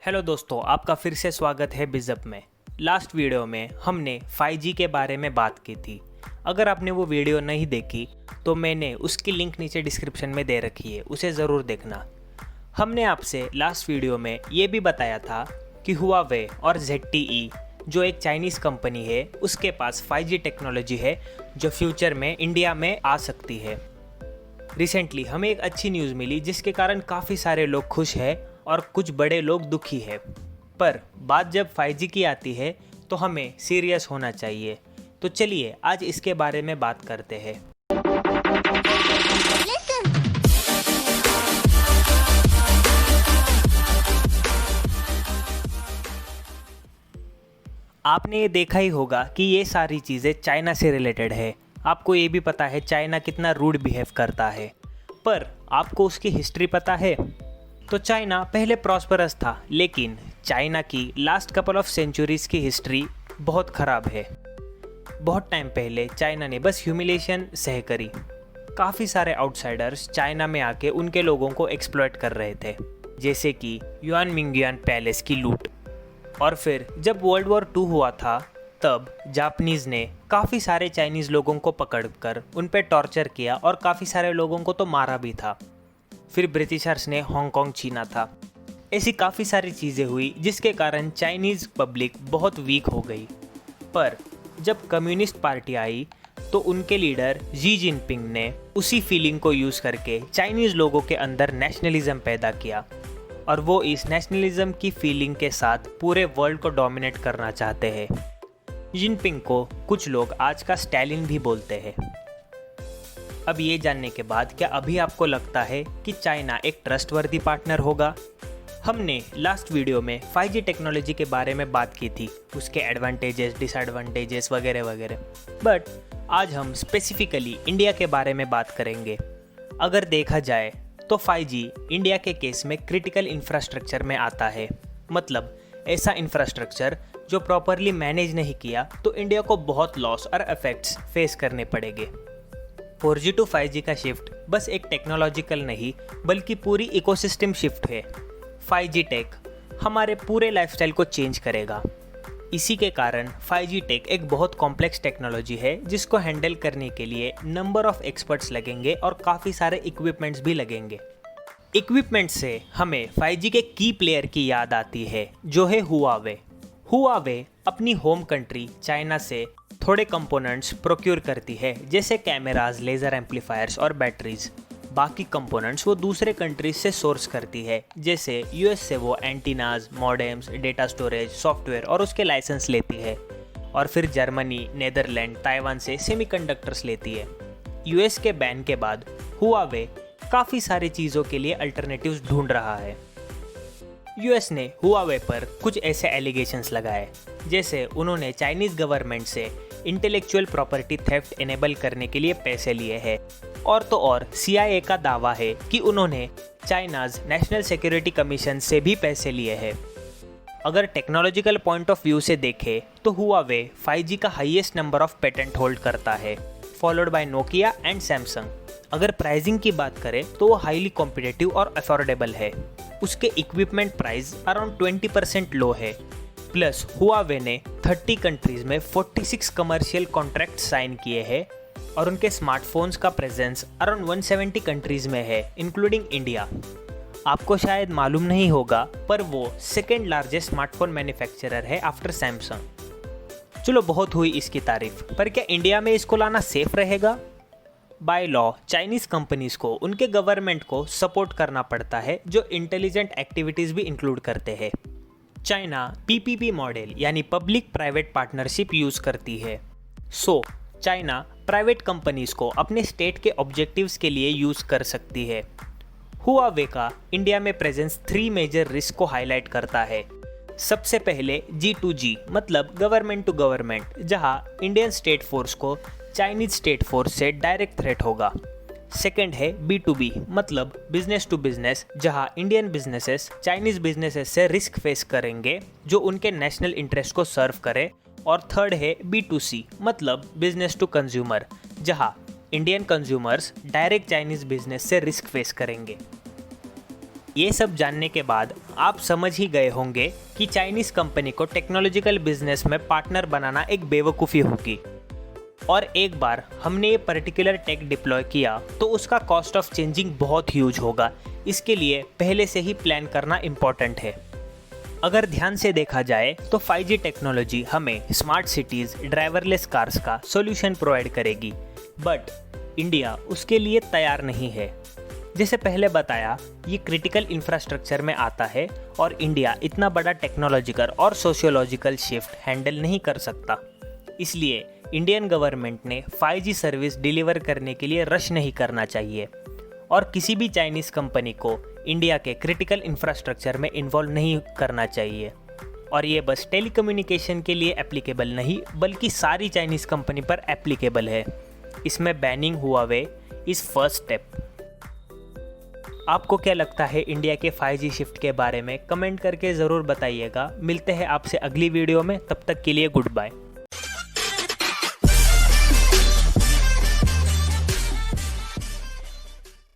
Hello दोस्तों, आपका फिर से स्वागत है बिज़अप में। लास्ट वीडियो में हमने 5G के बारे में बात की थी। अगर आपने वो वीडियो नहीं देखी तो मैंने उसकी लिंक नीचे डिस्क्रिप्शन में दे रखी है, उसे ज़रूर देखना। हमने आपसे लास्ट वीडियो में ये भी बताया था कि हुआवे और ZTE जो एक चाइनीज़ कंपनी है उसके पास 5G टेक्नोलॉजी है जो फ्यूचर में इंडिया में आ सकती है। रिसेंटली हमें एक अच्छी न्यूज़ मिली जिसके कारण काफ़ी सारे लोग खुश हैं और कुछ बड़े लोग दुखी हैं। पर बात जब 5G की आती है तो हमें सीरियस होना चाहिए। तो चलिए आज इसके बारे में बात करते हैं। आपने ये देखा ही होगा कि ये सारी चीज़ें चाइना से रिलेटेड है। आपको ये भी पता है चाइना कितना रूड बिहेव करता है, पर आपको उसकी हिस्ट्री पता है? तो चाइना पहले प्रॉस्परस था, लेकिन चाइना की लास्ट कपल ऑफ सेंचुरीज़ की हिस्ट्री बहुत ख़राब है। बहुत टाइम पहले चाइना ने बस ह्यूमिलेशन सह करी। काफ़ी सारे आउटसाइडर्स चाइना में आके उनके लोगों को एक्सप्लॉइट कर रहे थे, जैसे कि युआन मिंगयुआन पैलेस की लूट। और फिर जब वर्ल्ड वॉर 2 हुआ था तब जापानीज़ ने काफ़ी सारे चाइनीज़ लोगों को पकड़कर उन पे टॉर्चर किया और काफ़ी सारे लोगों को तो मारा भी था। फिर ब्रिटिशर्स ने हांगकांग छीना था। ऐसी काफ़ी सारी चीज़ें हुई जिसके कारण चाइनीज़ पब्लिक बहुत वीक हो गई। पर जब कम्युनिस्ट पार्टी आई तो उनके लीडर जी जिनपिंग ने उसी फीलिंग को यूज़ करके चाइनीज़ लोगों के अंदर नेशनलिज्म पैदा किया, और वो इस नेशनलिज्म की फीलिंग के साथ पूरे वर्ल्ड को डोमिनेट करना चाहते हैं। जिनपिंग को कुछ लोग आज का स्टैलिन भी बोलते हैं। अब ये जानने के बाद क्या अभी आपको लगता है कि चाइना एक ट्रस्टवर्दी पार्टनर होगा? हमने लास्ट वीडियो में 5G टेक्नोलॉजी के बारे में बात की थी, उसके एडवांटेजेस, डिसएडवांटेजेस वगैरह वगैरह। बट आज हम स्पेसिफिकली इंडिया के बारे में बात करेंगे। अगर देखा जाए तो 5G इंडिया के केस में क्रिटिकल इंफ्रास्ट्रक्चर में आता है। मतलब ऐसा इंफ्रास्ट्रक्चर जो प्रॉपरली मैनेज नहीं किया तो इंडिया को बहुत लॉस और इफेक्ट्स फेस करने पड़ेंगे। 4G टू 5G का शिफ्ट बस एक टेक्नोलॉजिकल नहीं बल्कि पूरी इकोसिस्टम शिफ्ट है। 5G टेक हमारे पूरे लाइफस्टाइल को चेंज करेगा। इसी के कारण 5G टेक एक बहुत कॉम्प्लेक्स टेक्नोलॉजी है जिसको हैंडल करने के लिए नंबर ऑफ एक्सपर्ट्स लगेंगे और काफ़ी सारे इक्विपमेंट्स भी लगेंगे। इक्विपमेंट से हमें 5G के की प्लेयर की याद आती है जो है हुआवे। हुआवे अपनी होम कंट्री चाइना से थोड़े कंपोनेंट्स प्रोक्योर करती है, जैसे कैमराज, लेज़र एम्पलीफायर्स और बैटरीज। बाकी कंपोनेंट्स वो दूसरे कंट्रीज से सोर्स करती है, जैसे यूएस से वो antennas, modems, data storage, software और उसके लाइसेंस लेती है। और फिर जर्मनी, नेदरलैंड, ताइवान से सेमीकंडक्टर्स लेती है। यूएस के बैन के बाद हुआवे काफ़ी सारी चीज़ों के लिए अल्टरनेटिव्स ढूंढ रहा है। यूएस ने हुआवे पर कुछ ऐसे एलिगेशंस लगाए, जैसे उन्होंने चाइनीज़ गवर्नमेंट से इंटेलेक्चुअल प्रॉपर्टी थेफ्ट इनेबल करने के लिए पैसे लिए हैं। और तो और CIA का दावा है कि उन्होंने चाइनाज़ नेशनल सिक्योरिटी कमीशन से भी पैसे लिए हैं। अगर टेक्नोलॉजिकल पॉइंट ऑफ व्यू से देखें तो हुआवे 5G का highest number of patent hold करता है, followed by Nokia and Samsung. अगर प्राइसिंग की बात करें तो वो हाईली कॉम्पिटिटिव और अफोर्डेबल है। उसके इक्विपमेंट प्राइस अराउंड 20% लो है। प्लस हुआवे ने 30 कंट्रीज में 46 कमर्शियल कॉन्ट्रैक्ट साइन किए हैं और उनके स्मार्टफोन्स का प्रेजेंस अराउंड 170 कंट्रीज में है, इंक्लूडिंग इंडिया। आपको शायद मालूम नहीं होगा पर वो सेकेंड लार्जेस्ट स्मार्टफोन मैन्युफैक्चरर है आफ्टर सैमसंग। चलो बहुत हुई इसकी तारीफ, पर क्या इंडिया में इसको लाना सेफ रहेगा? बाय लॉ चाइनीज़ कंपनीज़ को उनके गवर्नमेंट को सपोर्ट करना पड़ता है, जो इंटेलिजेंट एक्टिविटीज़ भी इंक्लूड करते हैं। चाइना PPP मॉडल यानी पब्लिक प्राइवेट पार्टनरशिप यूज़ करती है। सो चाइना प्राइवेट कंपनीज़ को अपने स्टेट के ऑब्जेक्टिव्स के लिए यूज़ कर सकती है। हुआवे का इंडिया में प्रेजेंस 3 मेजर रिस्क को हाईलाइट करता है। सबसे पहले G2G मतलब गवर्नमेंट टू गवर्नमेंट, जहां इंडियन स्टेट फोर्स को चाइनीज स्टेट फोर्स से डायरेक्ट थ्रेट होगा। सेकेंड है B2B मतलब बिजनेस टू बिजनेस, जहां इंडियन बिजनेसेस चाइनीज बिजनेसेस से रिस्क फेस करेंगे जो उनके नेशनल इंटरेस्ट को सर्व करे। और थर्ड है B2C मतलब बिजनेस टू कंज्यूमर, जहां Indian consumers direct Chinese business से रिस्क फेस करेंगे। ये सब जानने के बाद आप समझ ही गए होंगे कि चाइनीज़ कंपनी को टेक्नोलॉजिकल बिजनेस में पार्टनर बनाना एक बेवकूफ़ी होगी। और एक बार हमने ये पर्टिकुलर टेक डिप्लॉय किया तो उसका कॉस्ट ऑफ चेंजिंग बहुत ह्यूज होगा। इसके लिए पहले से ही प्लान करना इम्पॉर्टेंट है। अगर ध्यान से देखा जाए तो 5G टेक्नोलॉजी हमें स्मार्ट सिटीज़, ड्राइवरलेस कार्स का सॉल्यूशन प्रोवाइड करेगी, बट इंडिया उसके लिए तैयार नहीं है। जैसे पहले बताया, ये क्रिटिकल इंफ्रास्ट्रक्चर में आता है और इंडिया इतना बड़ा टेक्नोलॉजिकल और सोशियोलॉजिकल शिफ्ट हैंडल नहीं कर सकता। इसलिए इंडियन गवर्नमेंट ने 5G सर्विस डिलीवर करने के लिए रश नहीं करना चाहिए और किसी भी चाइनीज़ कंपनी को इंडिया के क्रिटिकल इंफ्रास्ट्रक्चर में इन्वॉल्व नहीं करना चाहिए। और ये बस टेलीकम्युनिकेशन के लिए एप्लीकेबल नहीं, बल्कि सारी चाइनीज़ कंपनी पर एप्लीकेबल है। इसमें banning Huawei is first step. आपको क्या लगता है इंडिया के 5G शिफ्ट के बारे में? कमेंट करके ज़रूर बताइएगा। मिलते हैं आपसे अगली वीडियो में, तब तक के लिए गुड बाय।